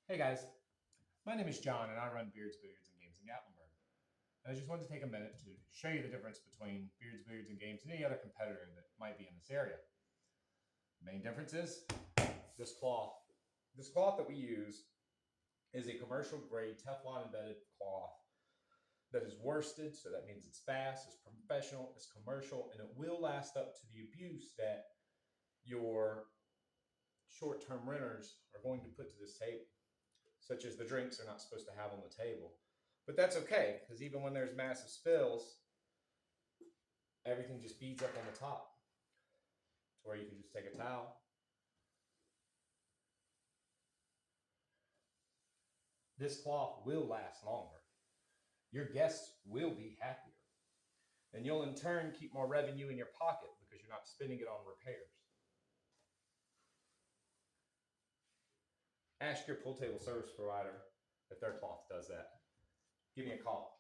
Hey guys, my name is John and I run Beards, Billiards, and Games in Gatlinburg. And I just wanted to take a minute to show you the difference between Beards, Billiards, and Games and any other competitor that might be in this area. The main difference is this cloth. This cloth that we use is a commercial grade Teflon embedded cloth that is worsted, so that means it's fast, it's professional, it's commercial, and it will last up to the abuse that your short-term renters are going to put to this table, such as the drinks they're not supposed to have on the table. But that's okay, because even when there's massive spills, everything just beads up on the top to where you can just take a towel. This cloth will last longer. Your guests will be happier. And you'll in turn keep more revenue in your pocket because you're not spending it on repairs. Ask your pool table service provider if their cloth does that. Give me a call.